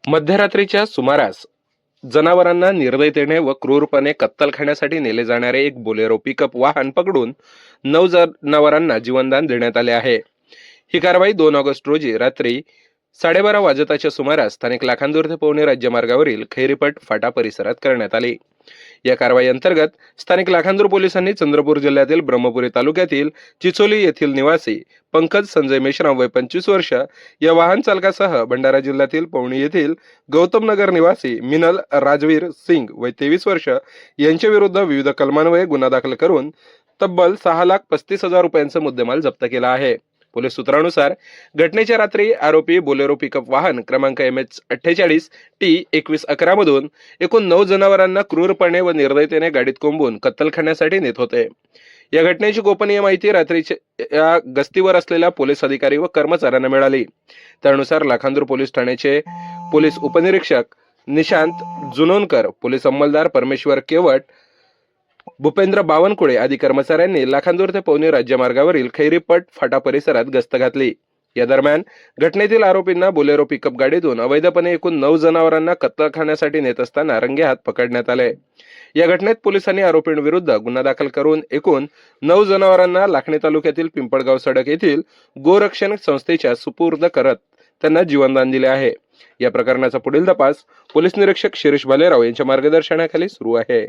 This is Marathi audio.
मध्यरात्रीच्या सुमारास जनावरांना निर्दयतेने व क्रूरपणे कत्तलखान्यासाठी नेले जाणारे एक बोलेरो पिकअप वाहन पकडून 9 जनावरांना जीवनदान देण्यात आले आहे. ही कारवाई 2 ऑगस्ट रोजी रात्री 12:30 वाजताच्या सुमारास स्थानिक लाखांदूर ते पवनी राज्यमार्गावरील खैरीपट फाटा परिसरात करण्यात आली. या कारवाई अंतर्गत स्थानिक लाखांदूर पोलिसांनी चंद्रपूर जिल्ह्यातील ब्रह्मपुरी तालुक्यातील चिचोली येथील निवासी पंकज संजय मेश्राम वय 25 वर्ष या वाहन चालकासह भंडारा जिल्ह्यातील पवनी येथील गौतम नगर निवासी मिनल राजवीर सिंग वय 23 वर्ष यांच्या विरुद्ध विविध कलमान्वये गुन्हा दाखल करून तब्बल 6,35,000 रुपयांचा मुद्देमाल जप्त केला आहे. पोलीस सूत्रानुसार घटनेच्या रात्री आरोपी बोलेरो पिकअप वाहन क्रमांक MH48T2111 मधून एकूण 9 जनावरांना क्रूरपणे व निर्दयतेने गाडीत कोंबून कत्तलखान्यासाठी नेत होते. या घटनेची गोपनीय माहिती रात्रीच्या गस्तीवर असलेल्या पोलीस अधिकारी व कर्मचाऱ्यांना मिळाली. त्यानुसार लाखांदूर पोलीस ठाण्याचे पोलीस उपनिरीक्षक निशांत जुनोनकर, पोलीस अंमलदार परमेश्वर केवट, भूपेंद्र बावनकुळे आदी कर्मचाऱ्यांनी लाखांदूर ते पवनी राज्यमार्गावरील खैरीपट फाटा परिसरात गस्त घातली. या दरम्यान घटनेतील आरोपींना बोलेरो पिकअप गाडीतून अवैधपणे एकूण 9 जनावरांना कत्तलखान्यासाठी नेत असताना रंगेहात पकडण्यात आले. या घटनेत पोलिसांनी आरोपींविरुद्ध गुन्हा दाखल करून एकूण 9 जनावरांना लाखणी तालुक्यातील पिंपळगाव सडक येथील गोरक्षण संस्थेच्या सुपूर्द करत त्यांना जीवनदान दिले आहे. या प्रकरणाचा पुढील तपास पोलीस निरीक्षक शिरीष भालेराव यांच्या मार्गदर्शनाखाली सुरू आहे.